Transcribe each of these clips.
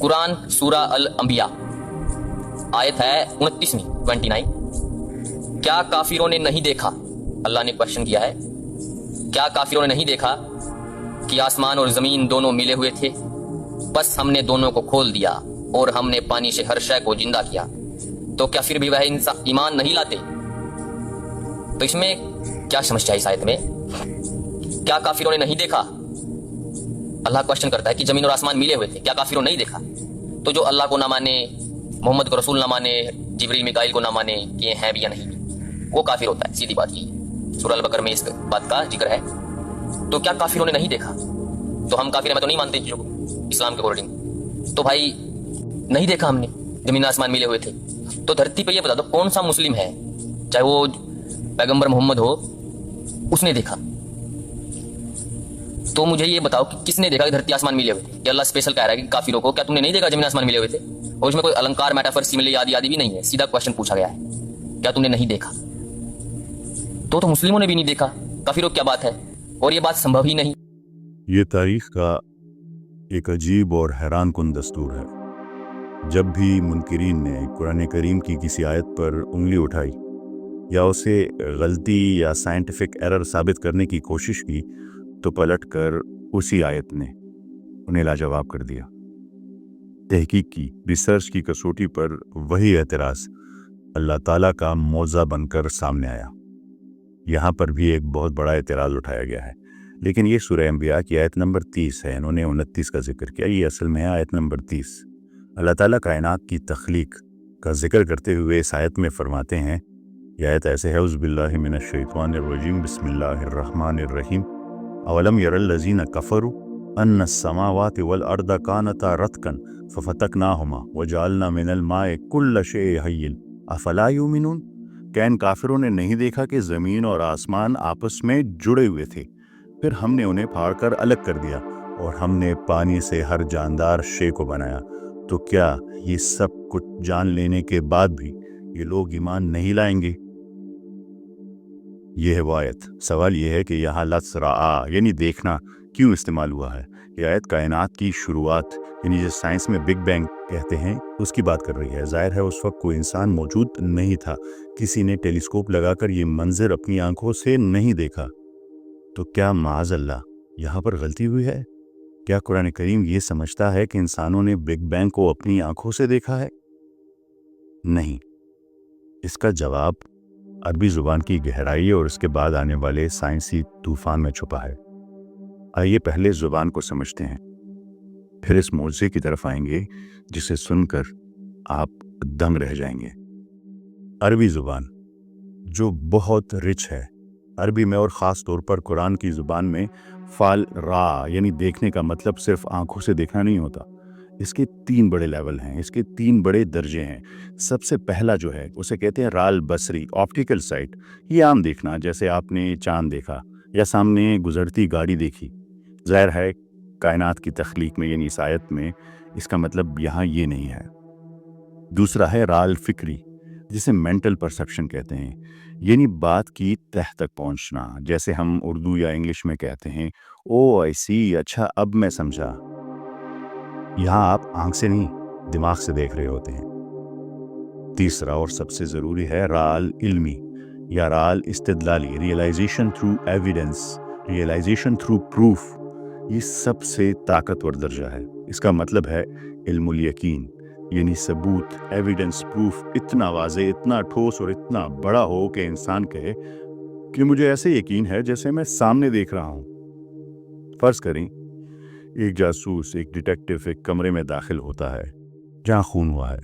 कुरान सूरा अल अंबिया आयत है 29वीं 29। क्या काफिरों ने नहीं देखा, अल्लाह ने क्वेश्चन किया है, क्या काफिरों ने नहीं देखा कि आसमान और जमीन दोनों मिले हुए थे, बस हमने दोनों को खोल दिया और हमने पानी से हर शय को जिंदा किया, तो क्या फिर भी वह इंसान ईमान नहीं लाते। तो इसमें क्या समस्या है इस आयत में? क्या काफिरों ने नहीं देखा? अल्लाह क्वेश्चन करता है कि जमीन और आसमान मिले हुए थे, क्या काफिरों ने नहीं देखा? तो जो अल्लाह को ना माने, मोहम्मद को रसूल ना माने, जिब्रील मिकाइल को ना माने कि ये हैं भी या नहीं, वो काफिर होता है। सीधी बात यही, सूरह अल-बकरा में इस बात का जिक्र है। तो क्या काफिरों ने नहीं देखा? तो हम काफिर हैं, मैं तो नहीं मानते चीजों को इस्लाम के अकॉर्डिंग। तो भाई नहीं देखा हमने, जमीन आसमान मिले हुए थे। तो धरती पे ये बता दो कौन सा मुस्लिम है, चाहे वो पैगंबर मोहम्मद हो, उसने देखा? तो मुझे ये बताओ कि किसने देखा कि धरती आसमान मिले हुए थे? ये अल्लाह स्पेशल कह रहा है कि काफिरों को क्या तुमने नहीं देखा जमीन आसमान मिले हुए थे? और इसमें कोई अलंकार, मेटाफर, सिमिले आदि भी नहीं है, सीधा क्वेश्चन पूछा गया है, क्या तुमने नहीं देखा? तो मुस्लिमों ने भी नहीं देखा, काफिरों क्या बात है? और ये बात संभव ही नहीं। ये तारीख का एक अजीब और हैरान कुन दस्तूर है। जब भी मुनकिरीन ने कुरान करीम की किसी आयत पर उंगली उठाई या उसे गलती या साइंटिफिक एरर साबित करने की कोशिश की, तो पलटकर उसी आयत ने उन्हें लाजवाब कर दिया। तहकीक की, रिसर्च की कसौटी पर वही एतराज़ अल्लाह ताला का मौज़ा बनकर सामने आया। यहाँ पर भी एक बहुत बड़ा एतराज़ उठाया गया है, लेकिन ये सूरह अंबिया की आयत नंबर 30 है। इन्होंने 29 का जिक्र किया, ये असल में है आयत नंबर 30। अल्लाह ताला कायनात की तख्लीक का जिक्र करते हुए इस आयत में फरमाते हैं, यह आयत ऐसे है, औज़ुबिल्लाहि मिनश्शैतानिर्रजीम, बिस्मिल्लाहिर्रहमानिर्रहीम, अवलम यरल्लज़ीना कफ़रू अन्ना समावाति वल अर्दा कानता रतकन फफतकनाहुमा वजअलना मिनल माए कुल्ल शैइन हय्यिन अफला युमिनून। क्या इन काफिरों ने नहीं देखा कि ज़मीन और आसमान आपस में जुड़े हुए थे, फिर हमने उन्हें फाड़कर अलग कर दिया और हमने पानी से हर जानदार शे को बनाया। तो क्या ये सब कुछ जान लेने के बाद भी ये लोग ईमान नहीं लाएंगे? यह है वो आयत। सवाल यह है कि यहाँ लफ्ज़ रआ यानी देखना क्यों इस्तेमाल हुआ है? यह आयत कायनात की शुरुआत यानी जिस साइंस में बिग बैंग कहते हैं उसकी बात कर रही है। जाहिर है उस वक्त कोई इंसान मौजूद नहीं था, किसी ने टेलीस्कोप लगाकर ये मंजर अपनी आंखों से नहीं देखा। तो क्या माज़अल्लाह यहाँ पर गलती हुई है? क्या कुरान करीम ये समझता है कि इंसानों ने बिग बैंग को अपनी आंखों से देखा है? नहीं। इसका जवाब अरबी ज़ुबान की गहराई और उसके बाद आने वाले साइंसी तूफान में छुपा है। आइए पहले ज़ुबान को समझते हैं, फिर इस मौज़े की तरफ आएंगे जिसे सुनकर आप दंग रह जाएंगे। अरबी ज़ुबान जो बहुत रिच है, अरबी में और ख़ास तौर पर कुरान की ज़ुबान में फ़ाल रा यानी देखने का मतलब सिर्फ आंखों से देखना नहीं होता। इसके 3 बड़े लेवल हैं, इसके 3 बड़े दर्जे हैं। सबसे पहला जो है उसे कहते हैं राल बसरी, ऑप्टिकल साइट। ये आम देखना, जैसे आपने चांद देखा या सामने गुजरती गाड़ी देखी। ज़ाहिर है कायनात की तख्लीक में यानी इस आयत में इसका मतलब यहाँ ये नहीं है। दूसरा है राल फिक्री, जिसे मेंटल परसेप्शन कहते हैं, यानी बात की तह तक पहुँचना। जैसे हम उर्दू या इंग्लिश में कहते हैं ओ आई सी, अच्छा अब मैं समझा। यहाँ आप आंख से नहीं दिमाग से देख रहे होते हैं। तीसरा और सबसे ज़रूरी है राल इल्मी या राल इस्तिदलाली, realisation through evidence, realisation through proof. ये सबसे ताकतवर दर्जा है। इसका मतलब है इल्मुल यकीन, यानी सबूत, एविडेंस, प्रूफ इतना वाज़े, इतना ठोस और इतना बड़ा हो कि इंसान कहे कि मुझे ऐसे यकीन है जैसे मैं सामने देख रहा हूँ। फ़र्ज़ करें एक जासूस, एक डिटेक्टिव एक कमरे में दाखिल होता है जहाँ खून हुआ है।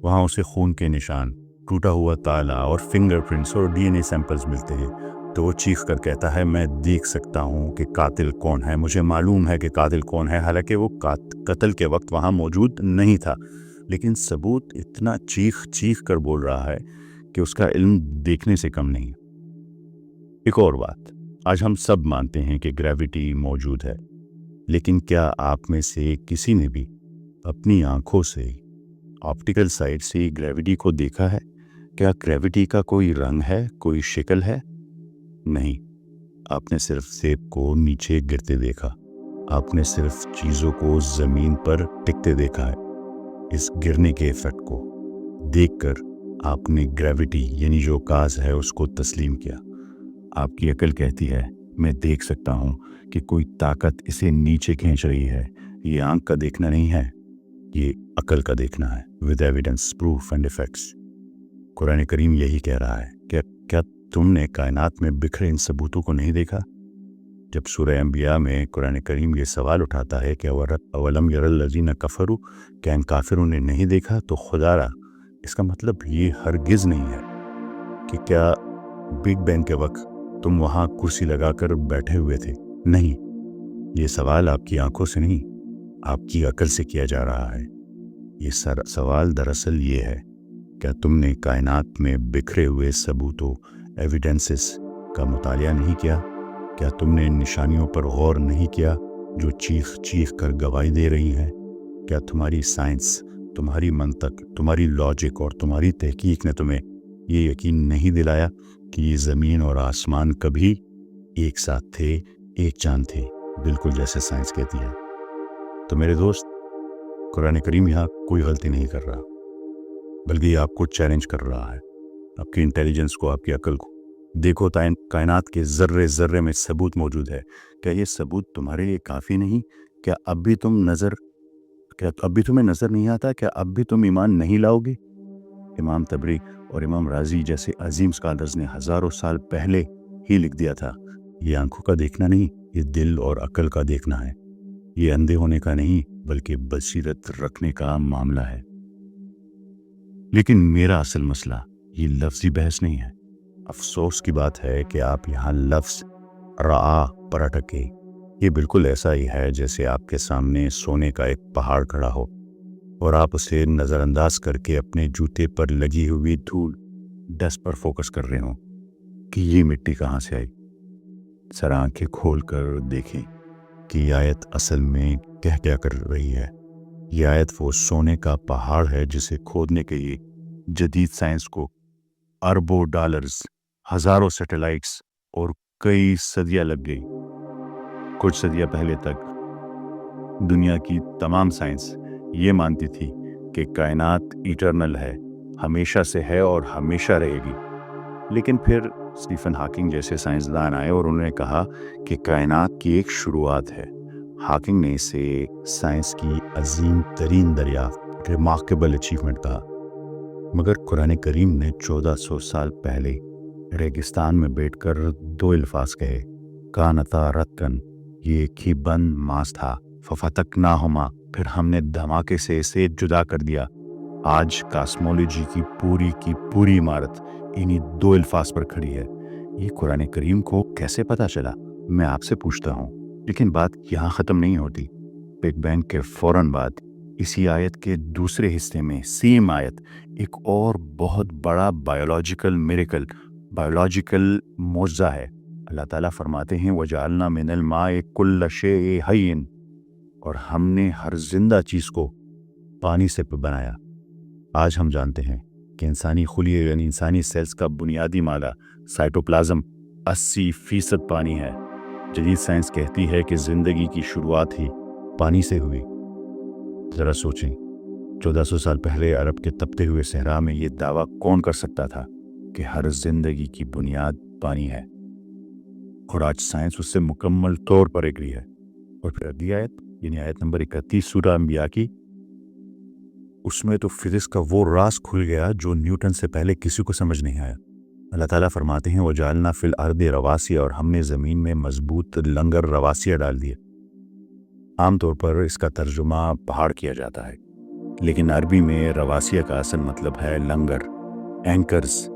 वहाँ उसे खून के निशान, टूटा हुआ ताला और फिंगरप्रिंट्स और डीएनए सैंपल्स मिलते हैं। तो वो चीख कर कहता है मैं देख सकता हूँ कि कातिल कौन है, मुझे मालूम है कि कातिल कौन है। हालांकि वो कत्ल के वक्त वहाँ मौजूद नहीं था, लेकिन सबूत इतना चीख चीख कर बोल रहा है कि उसका इल्म देखने से कम नहीं। एक और बात, आज हम सब मानते हैं कि ग्रेविटी मौजूद है, लेकिन क्या आप में से किसी ने भी अपनी आंखों से ऑप्टिकल साइट से ग्रेविटी को देखा है? क्या ग्रेविटी का कोई रंग है, कोई शक्ल है? नहीं, आपने सिर्फ सेब को नीचे गिरते देखा, आपने सिर्फ चीज़ों को ज़मीन पर टिकते देखा है। इस गिरने के इफेक्ट को देखकर आपने ग्रेविटी यानी जो काज है उसको तस्लीम किया। आपकी अकल कहती है मैं देख सकता हूँ कि कोई ताकत इसे नीचे खींच रही है। ये आंख का देखना नहीं है, ये अकल का देखना है, with evidence, proof and effects. Quran करीम यही कह रहा है। क्या तुमने कायनात में बिखरे इन सबूतों को नहीं देखा? जब सूरह अंबिया में कुरान करीम ये सवाल उठाता है कि अवलम यरल्लज़ीना कफरू, क्या इन काफिरों ने नहीं देखा, तो खुदारा इसका मतलब ये हरगिज़ नहीं है कि क्या बिग बैंग के वक्त तुम वहाँ कुर्सी लगाकर बैठे हुए थे। नहीं, ये सवाल आपकी आंखों से नहीं, आपकी अकल से किया जा रहा है। ये सवाल दरअसल ये है, क्या तुमने कायनात में बिखरे हुए सबूतों, एविडेंसेस का मुतालिया नहीं किया? क्या तुमने निशानियों पर गौर नहीं किया जो चीख चीख कर गवाही दे रही हैं? क्या तुम्हारी साइंस, तुम्हारी मंतक, तुम्हारी लॉजिक और तुम्हारी तहकीक ने तुम्हें ये यकीन नहीं दिलाया कि ये ज़मीन और आसमान कभी एक साथ थे, एक चांद थे, बिल्कुल जैसे साइंस कहती है? तो मेरे दोस्त, कुरान करीम यहाँ कोई गलती नहीं कर रहा, बल्कि ये आपको चैलेंज कर रहा है, आपकी इंटेलिजेंस को, आपकी अकल को। देखो, कायनात के ज़र्रे ज़र्रे में सबूत मौजूद है। क्या ये सबूत तुम्हारे लिए काफ़ी नहीं? क्या अब भी तुम्हें नज़र नहीं आता? क्या अब भी तुम ईमान नहीं लाओगे? इमाम तबरी और इमाम राजी जैसे अजीम स्कॉलर्स ने हज़ारों साल पहले ही लिख दिया था, ये आंखों का देखना नहीं, ये दिल और अकल का देखना है। ये अंधे होने का नहीं, बल्कि बसीरत रखने का मामला है। लेकिन मेरा असल मसला ये लफ्ज़ी बहस नहीं है। अफसोस की बात है कि आप यहाँ लफ्ज़ रआ पर अटके। ये बिल्कुल ऐसा ही है जैसे आपके सामने सोने का एक पहाड़ खड़ा हो और आप उसे नज़रअंदाज करके अपने जूते पर लगी हुई धूल, डस्ट पर फोकस कर रहे हो कि ये मिट्टी कहाँ से आई। सर आंखें खोल कर देखें कि ये आयत असल में क्या कर रही है। ये आयत वो सोने का पहाड़ है जिसे खोदने के लिए जदीद साइंस को अरबों डॉलर्स, हज़ारों सैटेलाइट्स और कई सदियां लग गई। कुछ सदियां पहले तक दुनिया की तमाम साइंस ये मानती थी कि कायनात इटर्नल है, हमेशा से है और हमेशा रहेगी। लेकिन फिर स्टीफन हॉकिंग जैसे साइंसदान आए और उन्होंने कहा कि कायनात की एक शुरुआत है। हॉकिंग ने इसे साइंस की अजीम तरीन दरियाफ्त, रिमार्केबल अचीवमेंट कहा। मगर कुरान करीम ने 1400 साल पहले रेगिस्तान में बैठकर दो अल्फाज कहे, कानता रतकन, ये एक ही बंद मांस था, फफतकनाहुमा, फिर हमने धमाके से इसे जुदा कर दिया। आज कॉस्मोलॉजी की पूरी इमारत इन्हीं दो अल्फाज पर खड़ी है। ये कुरान करीम को कैसे पता चला, मैं आपसे पूछता हूँ। लेकिन बात यहाँ ख़त्म नहीं होती। बिग बैंग के फ़ौरन बाद इसी आयत के दूसरे हिस्से में सेम आयत एक और बहुत बड़ा बायोलॉजिकल मिरेकल, बायोलॉजिकल मौज़ा है। अल्लाह ताला फरमाते हैं, वजालना मिनल माए कुल्ल शैइन हय्यिन, और हमने हर जिंदा चीज़ को पानी से बनाया। आज हम जानते हैं कि इंसानी खुलिये यानी इंसानी सेल्स का बुनियादी मादा साइटोप्लाज्म 80% पानी है। जदीद साइंस कहती है कि ज़िंदगी की शुरुआत ही पानी से हुई। ज़रा सोचें, 1400 साल पहले अरब के तपते हुए सहरा में ये दावा कौन कर सकता था कि हर जिंदगी की बुनियाद पानी है? और आज साइंस उससे मुकम्मल तौर पर एग्री है। और फिर अगली आयत यानी आयत नंबर 31 सूरह अंबिया की, उसमें तो फिजिक्स का वो राज खुल गया जो न्यूटन से पहले किसी को समझ नहीं आया। अल्लाह ताला फरमाते हैं, वो जालना फिल अर्द रवासिया, और हमने ज़मीन में मजबूत लंगर रवासिया डाल दिए। आमतौर पर इसका तर्जुमा पहाड़ किया जाता है, लेकिन अरबी में रवासिया का असल मतलब है लंगर, एंकर्स,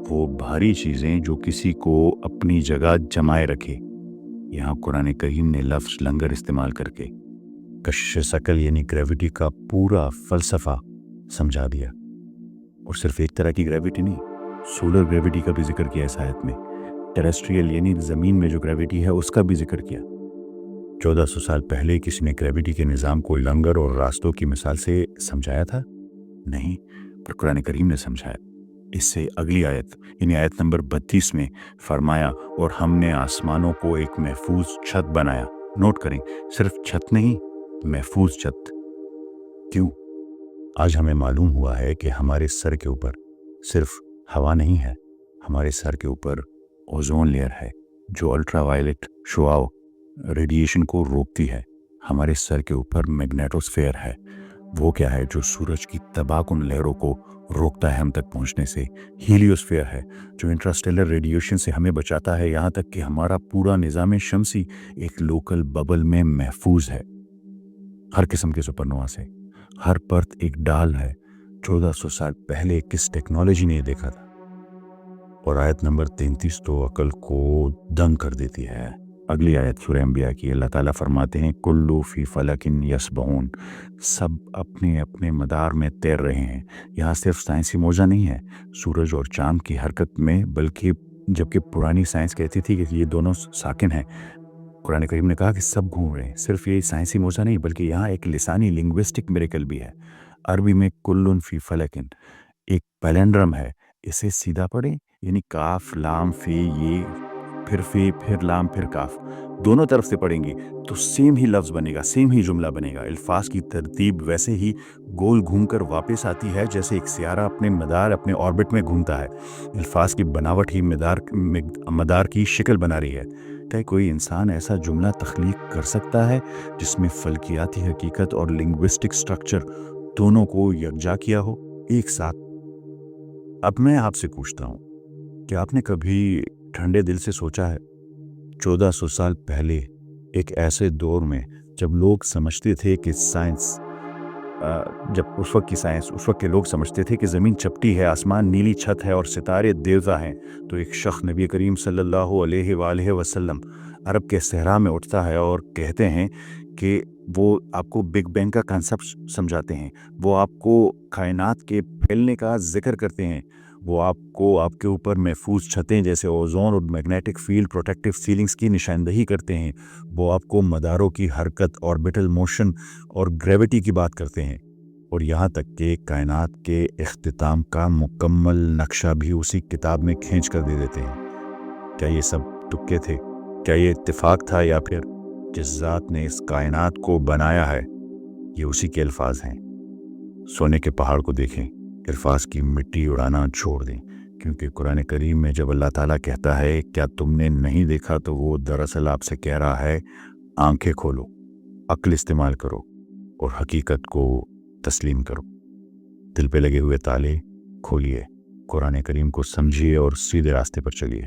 वो भारी चीज़ें जो किसी को अपनी जगह जमाए रखे। यहाँ कुरान करीम ने लफ्ज़ लंगर इस्तेमाल करके कशिश शकल यानी ग्रेविटी का पूरा फ़लसफ़ा समझा दिया। और सिर्फ एक तरह की ग्रेविटी नहीं, सोलर ग्रेविटी का भी जिक्र किया इस आयत में। टेरेस्ट्रियल यानी ज़मीन में जो ग्रेविटी है उसका भी जिक्र किया। 1400 साल पहले किसी ने ग्रेविटी के निज़ाम को लंगर और रास्तों की मिसाल से समझाया था? नहीं, पर कुरान करीम ने समझाया। इससे अगली आयत यानी आयत नंबर 32 में फरमाया, और हमने आसमानों को एक महफूज छत बनाया। नोट करें, सिर्फ छत नहीं, महफूज छत। क्यों? آج ہمیں معلوم ہوا ہے کہ ہمارے سر کے اوپر صرف ہوا نہیں ہے، ہمارے سر کے اوپر اوزون لیئر ہے جو الٹرا وائلٹ شعاع ریڈیشن کو روکتی ہے۔ ہمارے سر کے اوپر میگنیٹوسفیئر ہے، وہ کیا ہے جو سورج کی تباہ کن لہروں کو روکتا ہے ہم تک پہنچنے سے۔ ہیلیوسفیئر ہے جو انٹراسٹیلر ریڈیشن سے ہمیں بچاتا ہے، یہاں تک کہ ہمارا پورا نظام شمسی ایک لوکل ببل میں محفوظ ہے ہر قسم کے سپر نوا سے۔ ہر پرت ایک ڈال ہے۔ 1400 سال پہلے کس ٹیکنالوجی نے یہ دیکھا تھا؟ اور آیت نمبر 33 تو عقل کو دنگ کر دیتی ہے۔ اگلی آیت سورہ انبیاء کی، اللہ تعالیٰ فرماتے ہیں کلو فی فلک یسبحون، سب اپنے اپنے مدار میں تیر رہے ہیں۔ یہاں صرف سائنسی موضوع نہیں ہے سورج اور چاند کی حرکت میں، بلکہ جبکہ پرانی سائنس کہتی تھی کہ یہ دونوں ساکن ہیں، قرآن کریم نے کہا کہ سب گھوم رہے ہیں۔ صرف یہ سائنسی موضوع نہیں بلکہ یہاں ایک لسانی لنگوسٹک میریکل بھی ہے۔ عربی میں کلن فی فلکن ایک پیلنڈرم ہے، اسے سیدھا پڑھیں یعنی کاف لام فی، یہ پھر فی پھر لام پھر کاف، دونوں طرف سے پڑھیں گی تو سیم ہی لفظ بنے گا، سیم ہی جملہ بنے گا۔ الفاظ کی ترتیب ویسے ہی گول گھوم کر واپس آتی ہے جیسے ایک سیارہ اپنے مدار اپنے آربٹ میں گھومتا ہے۔ الفاظ کی بناوٹ ہی مدار کی شکل بنا رہی ہے۔ کیا کوئی انسان ایسا جملہ تخلیق کر سکتا ہے جس میں فلکیاتی حقیقت اور لنگوسٹک سٹرکچر دونوں کو یکجا کیا ہو ایک ساتھ؟ اب میں آپ سے پوچھتا ہوں کہ آپ نے کبھی ٹھنڈے دل سے سوچا ہے 1400 سال پہلے ایک ایسے دور میں جب لوگ سمجھتے تھے کہ سائنس اس وقت کے لوگ سمجھتے تھے کہ زمین چپٹی ہے، آسمان نیلی چھت ہے اور ستارے دیوتا ہیں، تو ایک شخص نبی کریم صلی اللہ علیہ وآلہ وسلم عرب کے صحرا میں اٹھتا ہے اور کہتے ہیں کہ وہ آپ کو بگ بینگ کا کنسپٹ سمجھاتے ہیں، وہ آپ کو کائنات کے پھیلنے کا ذکر کرتے ہیں، وہ آپ کے اوپر محفوظ چھتیں جیسے اوزون اور میگنیٹک فیلڈ پروٹیکٹیو سیلنگز کی نشاندہی کرتے ہیں، وہ آپ کو مداروں کی حرکت آربیٹل موشن اور گریوٹی کی بات کرتے ہیں، اور یہاں تک کہ کائنات کے اختتام کا مکمل نقشہ بھی اسی کتاب میں کھینچ کر دے دیتے ہیں۔ کیا یہ سب تکے تھے؟ کیا یہ اتفاق تھا یا پھر جس ذات نے اس کائنات کو بنایا ہے یہ اسی کے الفاظ ہیں؟ سونے کے پہاڑ کو دیکھیں، الفاظ کی مٹی اڑانا چھوڑ دیں، کیونکہ قرآن کریم میں جب اللہ تعالیٰ کہتا ہے کیا تم نے نہیں دیکھا تو وہ دراصل آپ سے کہہ رہا ہے آنکھیں کھولو، عقل استعمال کرو اور حقیقت کو تسلیم کرو۔ دل پہ لگے ہوئے تالے کھولیے، قرآن کریم کو سمجھیے اور سیدھے راستے پر چلیے۔